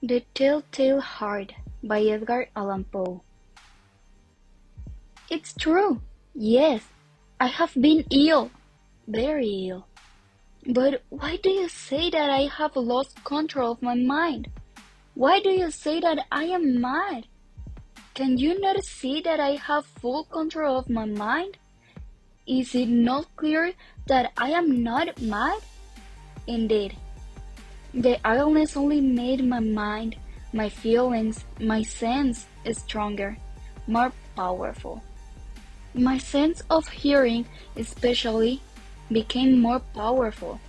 The Telltale Heart by Edgar Allan Poe. It's true. Yes, I have been ill, very ill. But why do you say that I have lost control of my mind? Why do you say that I am mad? Can you not see that I have full control of my mind? Is it not clear that I am not mad? Indeed, the illness only made my mind, my feelings, my sense stronger, more powerful. My sense of hearing, especially, became more powerful.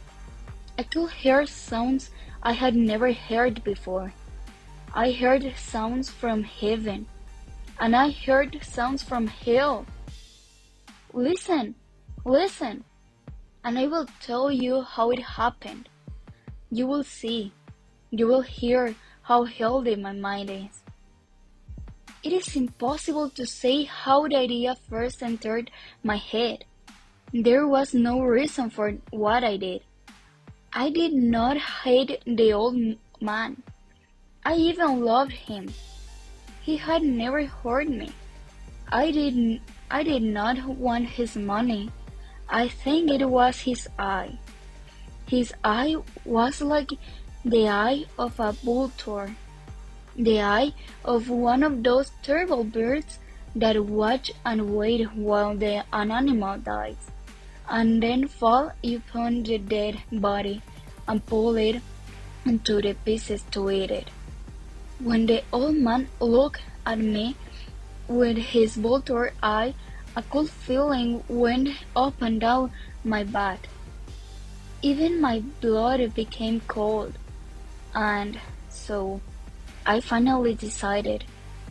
I could hear sounds I had never heard before. I heard sounds from heaven, and I heard sounds from hell. Listen, listen, and I will tell you how it happened. You will see, you will hear how healthy my mind is. It is impossible to say how the idea first entered my head. There was no reason for what I did. I did not hate the old man. I even loved him. He had never hurt me. I did not want his money. I think it was his eye. His eye was like the eye of a vulture, the eye of one of those terrible birds that watch and wait while an animal dies, and then fall upon the dead body and pull it into the pieces to eat it. When the old man looked at me with his vulture eye, a cold feeling went up and down my back. Even my blood became cold, and so I finally decided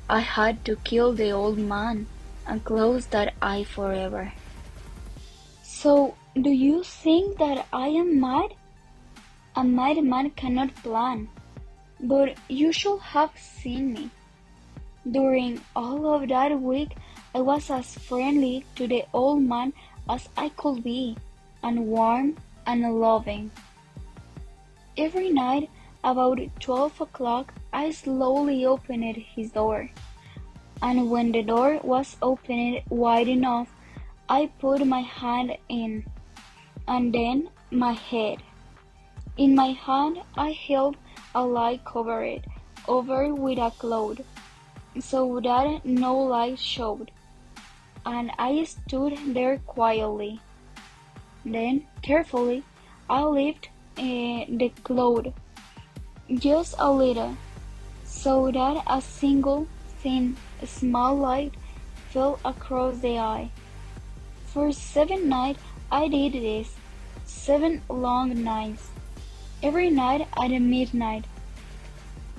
I had to kill the old man and close that eye forever. So, do you think that I am mad? A mad man cannot plan, but you should have seen me. During all of that week, I was as friendly to the old man as I could be, and warm and loving. Every night, about 12 o'clock, I slowly opened his door, and when the door was opened wide enough, I put my hand in, and then my head. In my hand, I held a light covered over with a cloth, so that no light showed, and I stood there quietly. Then, carefully, I lifted the cloth just a little, so that a single thin, small light fell across the eye. For 7 nights I did this, 7 long nights. Every night at midnight.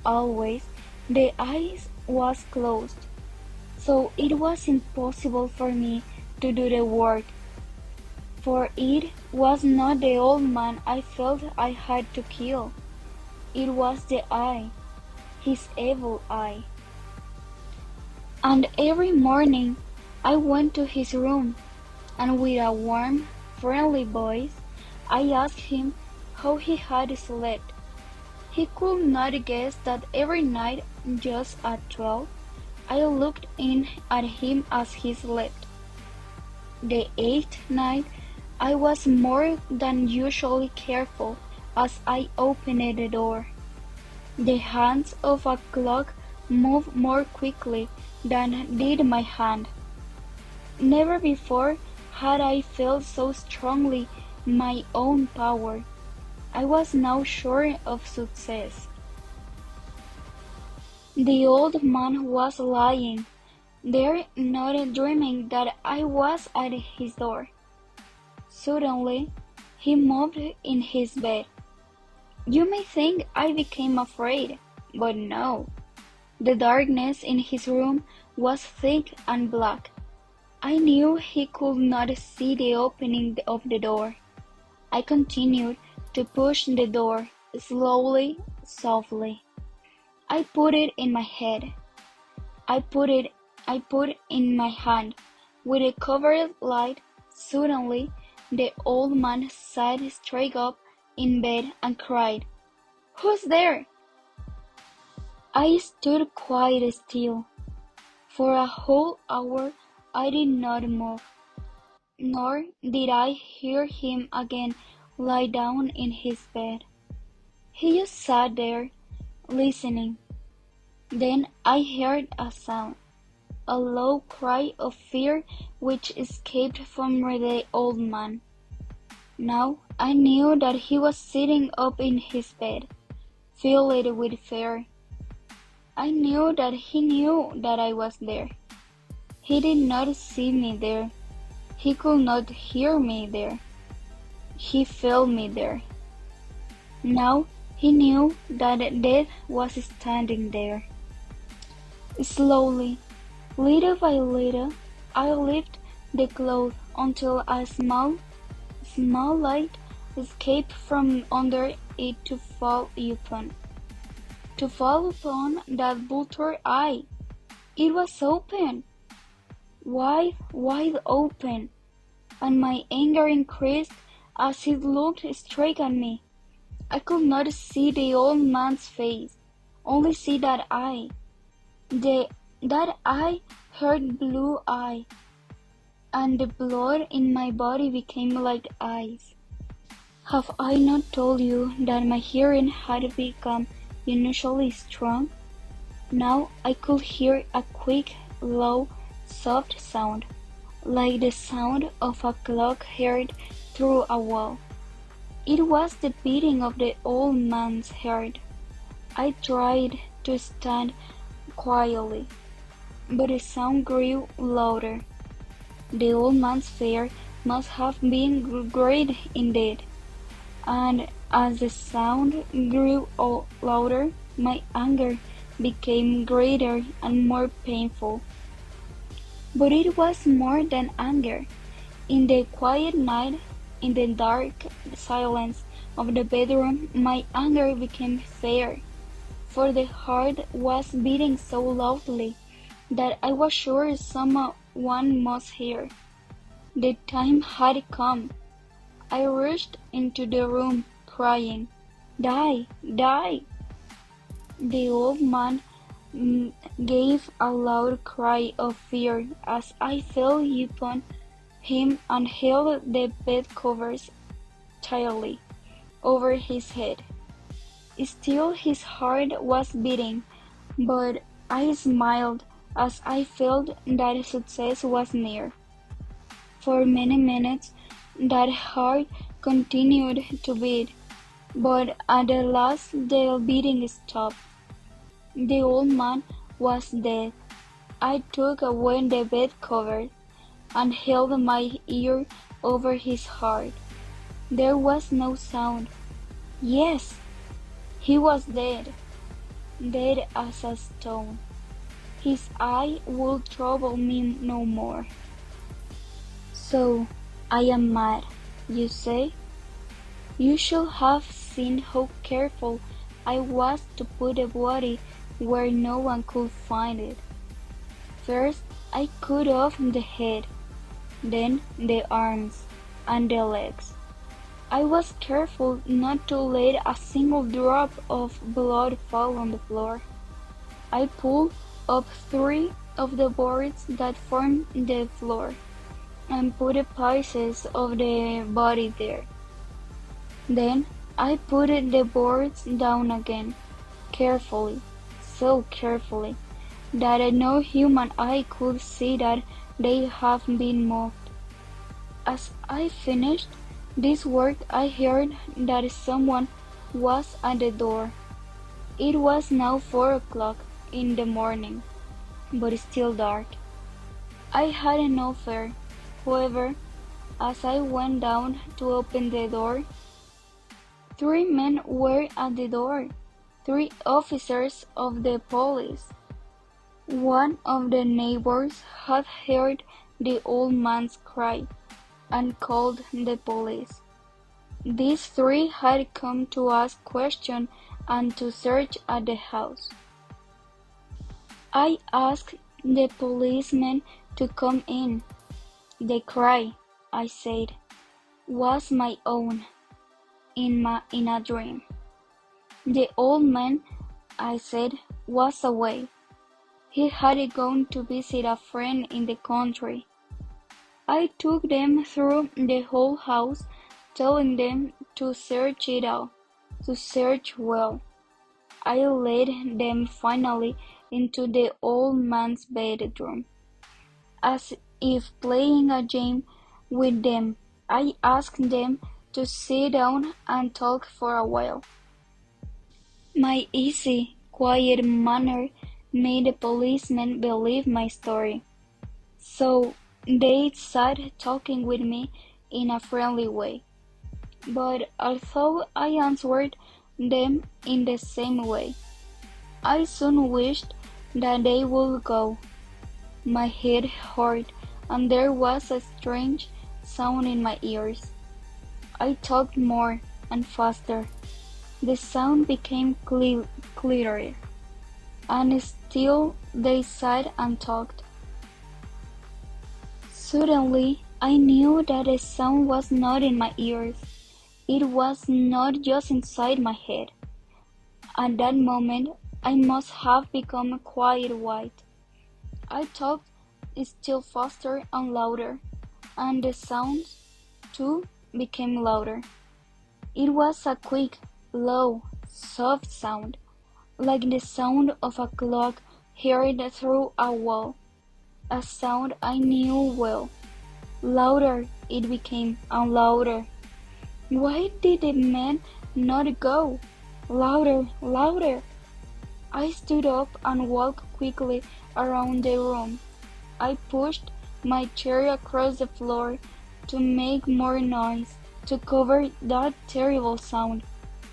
Always the eye was closed, so it was impossible for me to do the work. For it was not the old man I felt I had to kill. It was the eye, his evil eye. And every morning I went to his room, and with a warm, friendly voice, I asked him how he had slept. He could not guess that every night, just at 12, I looked in at him as he slept. The 8th night, I was more than usually careful as I opened the door. The hands of a clock moved more quickly than did my hand. Never before had I felt so strongly my own power. I was now sure of success. The old man was lying there, not dreaming that I was at his door. Suddenly, he moved in his bed. You may think I became afraid, but no. The darkness in his room was thick and black. I knew he could not see the opening of the door. I continued to push the door, slowly, softly. I put it in my head. I put in my hand. With a covered light, suddenly the old man sat straight up in bed and cried, "Who's there?" I stood quite still. For a whole hour I did not move, nor did I hear him again lie down in his bed. He just sat there, listening. Then I heard a sound, a low cry of fear which escaped from the old man. Now I knew that he was sitting up in his bed, filled with fear. I knew that he knew that I was there. He did not see me there. He could not hear me there. He felt me there. Now he knew that death was standing there. Slowly, little by little, I lifted the cloth until a small light escaped from under it to fall upon that vulture eye. It was open, wide open, and my anger increased as it looked straight at me. I could not see the old man's face, only see that eye. That eye had blue eye, and the blood in my body became like ice. Have I not told you that my hearing had become unusually strong? Now I could hear a quick, low, soft sound, like the sound of a clock heard through a wall. It was the beating of the old man's heart. I tried to stand quietly, but the sound grew louder. The old man's fear must have been great indeed, and as the sound grew louder, my anger became greater and more painful. But it was more than anger. In the quiet night, in the dark silence of the bedroom, my anger became fear, for the heart was beating so loudly that I was sure someone must hear. The time had come. I rushed into the room, crying, "Die! Die!" The old man gave a loud cry of fear as I fell upon him and held the bedcovers tightly over his head. Still his heart was beating, but I smiled as I felt that success was near. For many minutes that heart continued to beat, but at the last the beating stopped. The old man was dead. I took away the bed covers and held my ear over his heart. There was no sound. Yes, he was dead, dead as a stone. His eye would trouble me no more. So, I am mad, you say? You should have seen how careful I was to put the body where no one could find it. First, I cut off the head, then the arms and the legs. I was careful not to let a single drop of blood fall on the floor. I pulled up 3 of the boards that formed the floor and put the pieces of the body there. Then I put the boards down again, carefully, so carefully, that no human eye could see that they have been moved. As I finished this work, I heard that someone was at the door. It was now 4 o'clock in the morning, but still dark. I had no fear, however, as I went down to open the door. 3 men were at the door, 3 officers of the police. One of the neighbors had heard the old man's cry and called the police. These 3 had come to ask questions and to search at the house. I asked the policemen to come in. The cry, I said, was my own, in a dream. The old man, I said, was away. He had gone to visit a friend in the country. I took them through the whole house, telling them to search it out, to search well. I led them finally into the old man's bedroom. As if playing a game with them, I asked them to sit down and talk for a while. My easy, quiet manner made the policemen believe my story. So they sat talking with me in a friendly way. But although I answered them in the same way, I soon wished that they would go. My head hurt, and there was a strange sound in my ears. I talked more and faster. The sound became clearer, and still they sat and talked. Suddenly, I knew that the sound was not in my ears. It was not just inside my head. At that moment, I must have become quite white. I talked still faster and louder, and the sounds, too, became louder. It was a quick, low, soft sound, like the sound of a clock heard through a wall, a sound I knew well. Louder it became, and louder. Why did the man not go? Louder, louder. I stood up and walked quickly around the room. I pushed my chair across the floor to make more noise, to cover that terrible sound.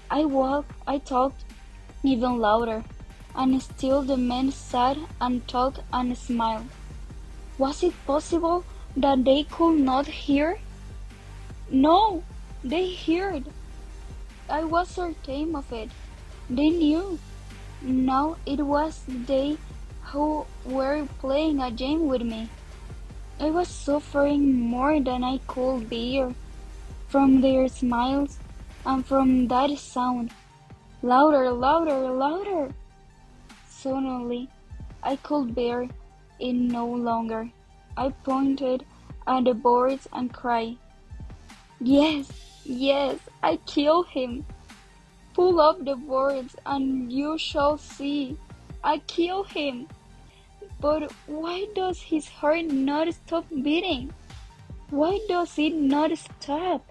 I talked even louder, and still the men sat and talked and smiled. Was it possible that they could not hear? No, they heard. I was certain of it. They knew. Now it was they who were playing a game with me. I was suffering more than I could bear from their smiles and from that sound. Louder, louder, louder. Suddenly, I could bear it no longer. I pointed at the boards and cried, "Yes, yes, I killed him. Pull up the boards and you shall see. I killed him. But why does his heart not stop beating? Why does it not stop?